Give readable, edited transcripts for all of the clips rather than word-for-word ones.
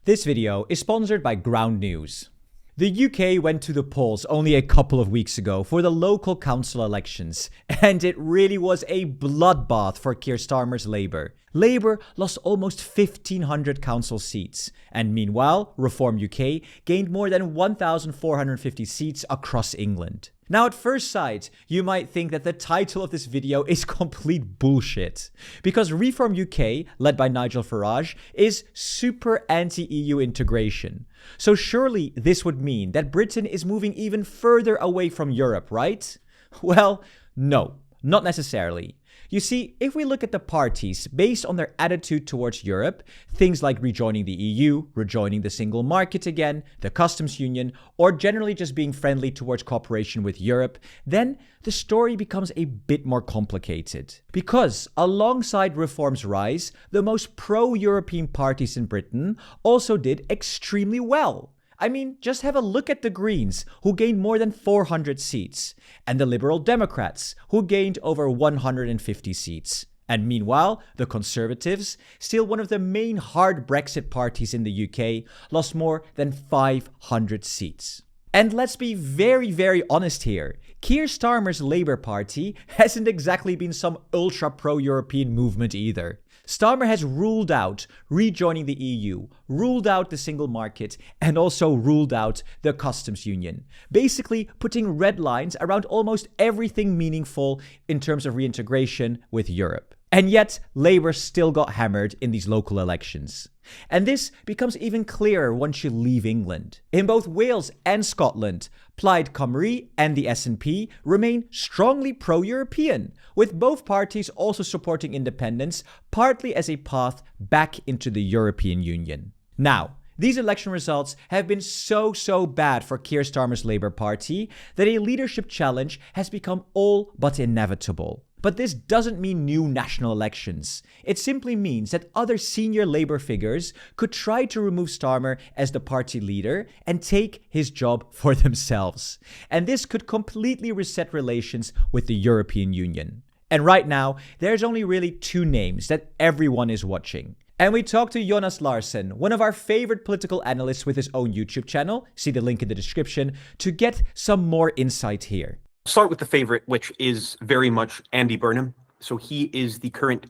This video is sponsored by Ground News. The UK went to the polls only a couple of weeks ago for the local council elections, and it really was a bloodbath for Keir Starmer's Labour. Labour lost almost 1,500 council seats, and meanwhile, Reform UK gained more than 1,450 seats across England. Now, at first sight, you might think that the title of this video is complete bullshit, because Reform UK, led by Nigel Farage, is super anti-EU integration. So surely this would mean that Britain is moving even further away from Europe, right? Well, no, not necessarily. You see, if we look at the parties based on their attitude towards Europe, things like rejoining the EU, rejoining the single market again, the customs union, or generally just being friendly towards cooperation with Europe, then the story becomes a bit more complicated. Because alongside Reform's rise, the most pro-European parties in Britain also did extremely well. I mean, just have a look at the Greens, who gained more than 400 seats, and the Liberal Democrats, who gained over 150 seats. And meanwhile, the Conservatives, still one of the main hard Brexit parties in the UK, lost more than 500 seats. And let's be very honest here. Keir Starmer's Labour Party hasn't exactly been some ultra-pro-European movement either. Starmer has ruled out rejoining the EU, ruled out the single market, and also ruled out the customs union, basically putting red lines around almost everything meaningful in terms of reintegration with Europe. And yet, Labour still got hammered in these local elections. And this becomes even clearer once you leave England. In both Wales and Scotland, Plaid Cymru and the SNP remain strongly pro-European, with both parties also supporting independence, partly as a path back into the European Union. Now, these election results have been so bad for Keir Starmer's Labour Party that a leadership challenge has become all but inevitable. But this doesn't mean new national elections. It simply means that other senior Labour figures could try to remove Starmer as the party leader and take his job for themselves. And this could completely reset relations with the European Union. And right now, there's only really two names that everyone is watching. And we talked to Jonas Laursen, one of our favorite political analysts with his own YouTube channel, see the link in the description, to get some more insight here. Start with the favorite, which is very much Andy Burnham. So he is the current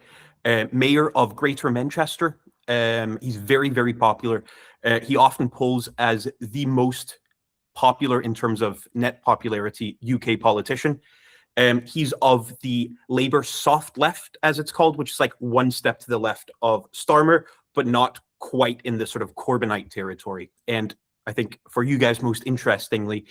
mayor of Greater Manchester. He's very popular. He often polls as the most popular in terms of net popularity UK politician. He's of the Labour soft left, as it's called, which is like one step to the left of Starmer, but not quite in the sort of Corbynite territory. And I think for you guys, most interestingly,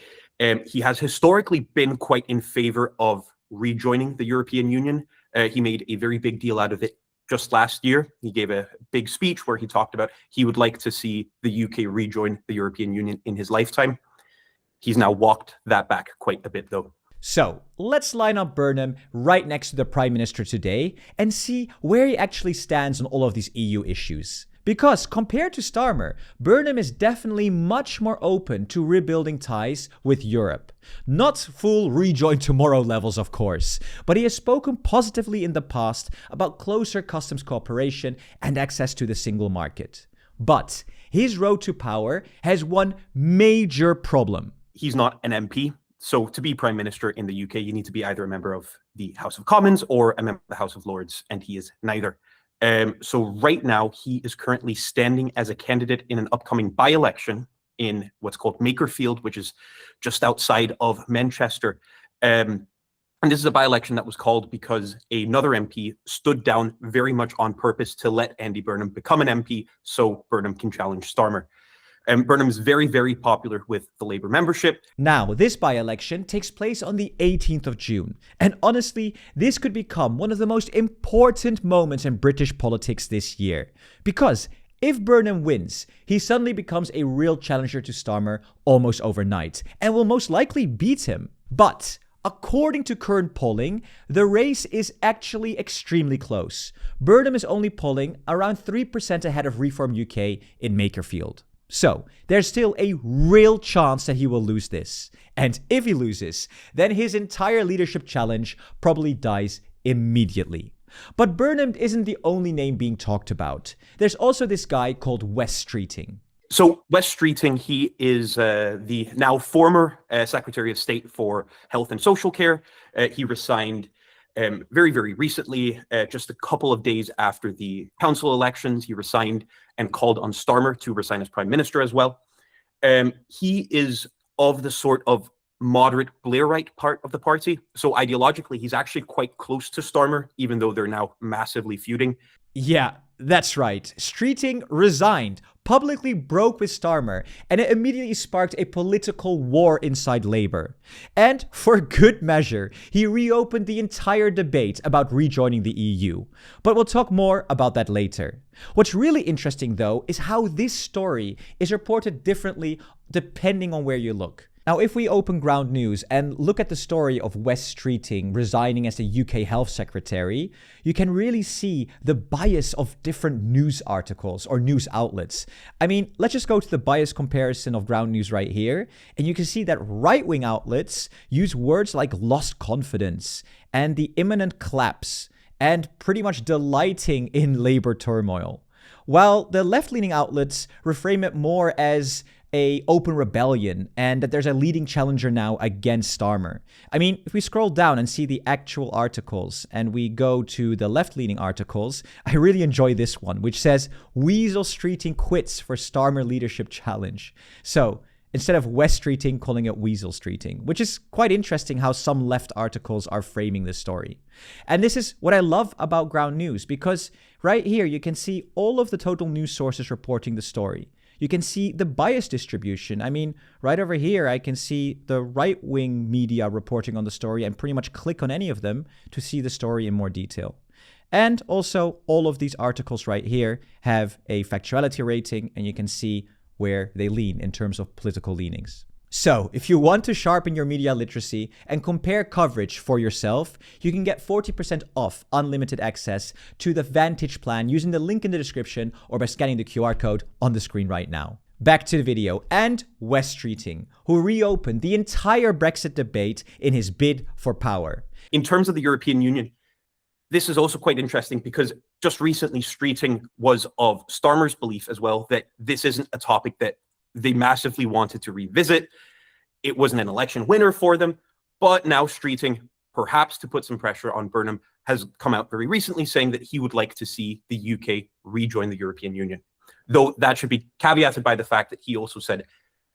he has historically been quite in favor of rejoining the European Union. He made a very big deal out of it just last year. He gave a big speech where he talked about he would like to see the UK rejoin the European Union in his lifetime. He's now walked that back quite a bit, though. So let's line up Burnham right next to the Prime Minister today and see where he actually stands on all of these EU issues. Because compared to Starmer, Burnham is definitely much more open to rebuilding ties with Europe. Not full rejoin tomorrow levels, of course, but he has spoken positively in the past about closer customs cooperation and access to the single market. But his road to power has one major problem. He's not an MP. So to be Prime Minister in the UK, you need to be either a member of the House of Commons or a member of the House of Lords, and he is neither. So right now, he is currently standing as a candidate in an upcoming by-election in what's called Makerfield, which is just outside of Manchester. And this is a by-election that was called because another MP stood down very much on purpose to let Andy Burnham become an MP so Burnham can challenge Starmer. Burnham is very popular with the Labour membership. Now, this by-election takes place on the 18th of June. And honestly, this could become one of the most important moments in British politics this year. Because if Burnham wins, he suddenly becomes a real challenger to Starmer almost overnight and will most likely beat him. But according to current polling, the race is actually extremely close. Burnham is only polling around 3% ahead of Reform UK in Makerfield. So, there's still a real chance that he will lose this. And if he loses, then his entire leadership challenge probably dies immediately. But Burnham isn't the only name being talked about. There's also this guy called Wes Streeting. So Wes Streeting, he is the now former Secretary of State for Health and Social Care. He resigned very, very recently, just a couple of days after the council elections. He resigned and called on Starmer to resign as Prime Minister as well. He is of the sort of moderate Blairite part of the party. So ideologically, he's actually quite close to Starmer, even though they're now massively feuding. Yeah, that's right. Streeting resigned, publicly broke with Starmer, and it immediately sparked a political war inside Labour. And for good measure, he reopened the entire debate about rejoining the EU. But we'll talk more about that later. What's really interesting, though, is how this story is reported differently depending on where you look. Now, if we open Ground News and look at the story of Wes Streeting resigning as the UK Health Secretary, you can really see the bias of different news articles or news outlets. I mean, let's just go to the bias comparison of Ground News right here, and you can see that right-wing outlets use words like lost confidence and the imminent collapse and pretty much delighting in Labour turmoil, while the left-leaning outlets reframe it more as a open rebellion and that there's a leading challenger now against Starmer. I mean, if we scroll down and see the actual articles and we go to the left-leaning articles, I really enjoy this one, which says, Weasel Streeting quits for Starmer leadership challenge. So instead of Wes Streeting, calling it Weasel Streeting, which is quite interesting how some left articles are framing this story. And this is what I love about Ground News, because right here you can see all of the total news sources reporting the story. You can see the bias distribution. I mean, right over here, I can see the right-wing media reporting on the story and pretty much click on any of them to see the story in more detail. And also, all of these articles right here have a factuality rating, and you can see where they lean in terms of political leanings. So, if you want to sharpen your media literacy and compare coverage for yourself, you can get 40% off unlimited access to the Vantage plan using the link in the description or by scanning the QR code on the screen right now. Back to the video and Wes Streeting, who reopened the entire Brexit debate in his bid for power. In terms of the European Union, this is also quite interesting because just recently Streeting was of Starmer's belief as well that this isn't a topic that they massively wanted to revisit. It wasn't an election winner for them, but now Streeting, perhaps to put some pressure on Burnham, has come out very recently saying that he would like to see the UK rejoin the European Union. Though that should be caveated by the fact that he also said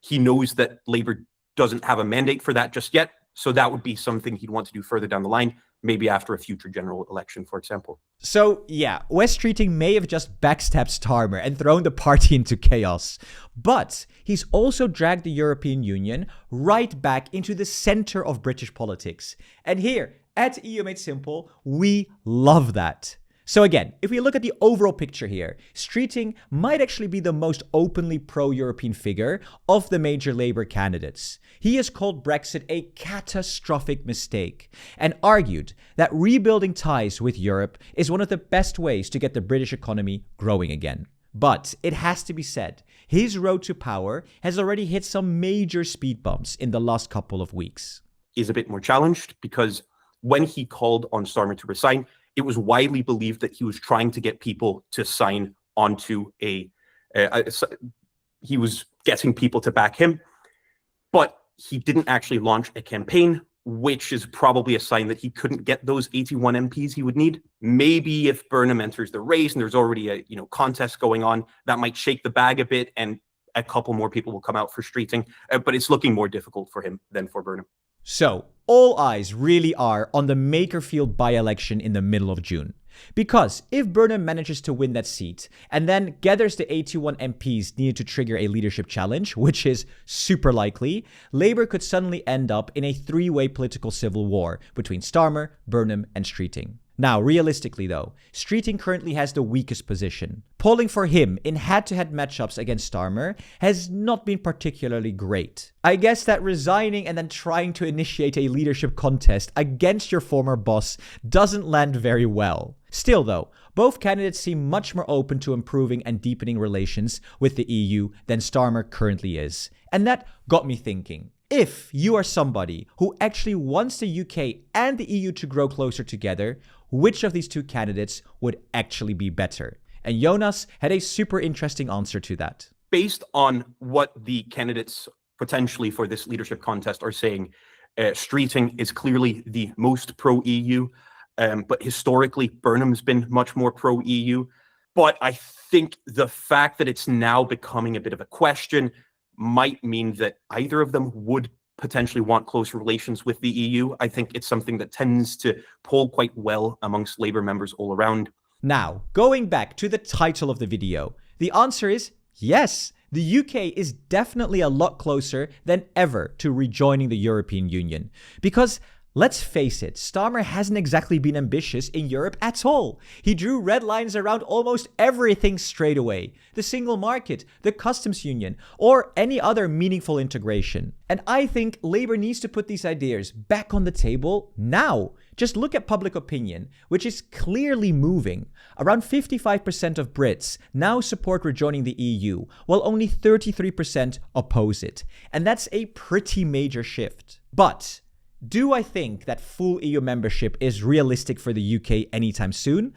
he knows that Labour doesn't have a mandate for that just yet. So that would be something he'd want to do further down the line, maybe after a future general election, for example. So yeah, Wes Streeting may have just backstabbed Starmer and thrown the party into chaos, but he's also dragged the European Union right back into the center of British politics. And here at EU Made Simple, we love that. So again, if we look at the overall picture here, Streeting might actually be the most openly pro-European figure of the major Labour candidates. He has called Brexit a catastrophic mistake and argued that rebuilding ties with Europe is one of the best ways to get the British economy growing again. But it has to be said, his road to power has already hit some major speed bumps in the last couple of weeks. Is a bit more challenged because when he called on Starmer to resign, it was widely believed that he was trying to get people to sign onto he was getting people to back him, but he didn't actually launch a campaign, which is probably a sign that he couldn't get those 81 MPs he would need. Maybe if Burnham enters the race and there's already a contest going on, that might shake the bag a bit and a couple more people will come out for Streeting, but it's looking more difficult for him than for Burnham. So, all eyes really are on the Makerfield by-election in the middle of June. Because if Burnham manages to win that seat and then gathers the 81 MPs needed to trigger a leadership challenge, which is super likely, Labour could suddenly end up in a three-way political civil war between Starmer, Burnham and Streeting. Now, realistically though, Streeting currently has the weakest position. Polling for him in head-to-head matchups against Starmer has not been particularly great. I guess that resigning and then trying to initiate a leadership contest against your former boss doesn't land very well. Still though, both candidates seem much more open to improving and deepening relations with the EU than Starmer currently is. And that got me thinking. If you are somebody who actually wants the UK and the EU to grow closer together, which of these two candidates would actually be better? And Jonas had a super interesting answer to that. based on what the candidates potentially for this leadership contest are saying, Streeting is clearly the most pro-EU, but historically Burnham's been much more pro-EU. But I think the fact that it's now becoming a bit of a question might mean that either of them would potentially want closer relations with the EU. I think it's something that tends to poll quite well amongst Labour members all around. Now, going back to the title of the video, the answer is yes. The UK is definitely a lot closer than ever to rejoining the European Union. Because let's face it, Starmer hasn't exactly been ambitious in Europe at all. He drew red lines around almost everything straight away. The single market, the customs union, or any other meaningful integration. And I think Labour needs to put these ideas back on the table now. Just look at public opinion, which is clearly moving. Around 55% of Brits now support rejoining the EU, while only 33% oppose it. And that's a pretty major shift. But do I think that full EU membership is realistic for the UK anytime soon?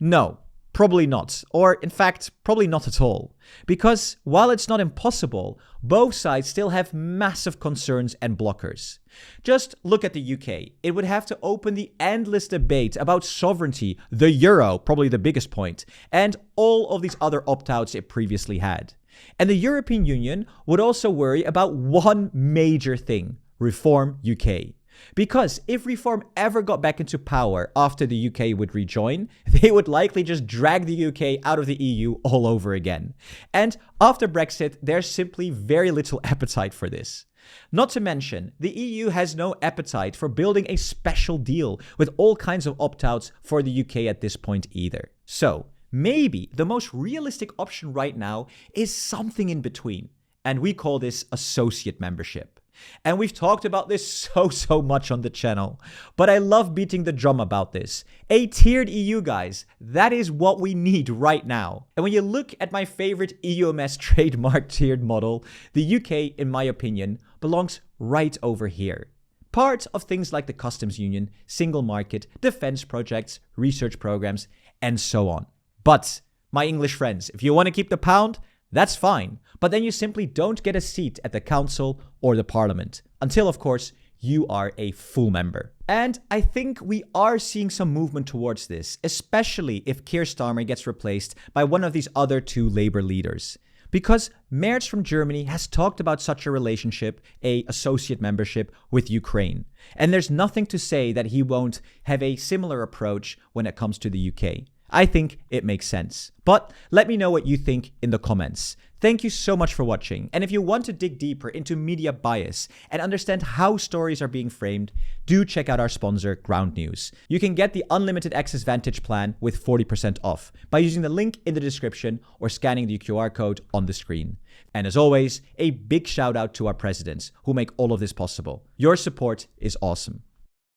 No, probably not. Or in fact, probably not at all. Because while it's not impossible, both sides still have massive concerns and blockers. Just look at the UK. It would have to open the endless debate about sovereignty, the euro, probably the biggest point, and all of these other opt-outs it previously had. And the European Union would also worry about one major thing: Reform UK. Because if Reform ever got back into power after the UK would rejoin, they would likely just drag the UK out of the EU all over again. And after Brexit, there's simply very little appetite for this. Not to mention, the EU has no appetite for building a special deal with all kinds of opt-outs for the UK at this point either. So, maybe the most realistic option right now is something in between. And we call this associate membership. And we've talked about this so much on the channel, but I love beating the drum about this. A tiered EU, guys, that is what we need right now. And when you look at my favorite EUMS trademark tiered model, the UK, in my opinion, belongs right over here. Part of things like the customs union, single market, defense projects, research programs, and so on. But, my English friends, if you want to keep the pound, that's fine, but then you simply don't get a seat at the council or the parliament, until of course you are a full member. And I think we are seeing some movement towards this, especially if Keir Starmer gets replaced by one of these other two Labour leaders. Because Merz from Germany has talked about such a relationship, a associate membership with Ukraine. And there's nothing to say that he won't have a similar approach when it comes to the UK. I think it makes sense. But let me know what you think in the comments. Thank you so much for watching. And if you want to dig deeper into media bias and understand how stories are being framed, do check out our sponsor, Ground News. You can get the Unlimited Access Vantage plan with 40% off by using the link in the description or scanning the QR code on the screen. And as always, a big shout out to our presidents who make all of this possible. Your support is awesome.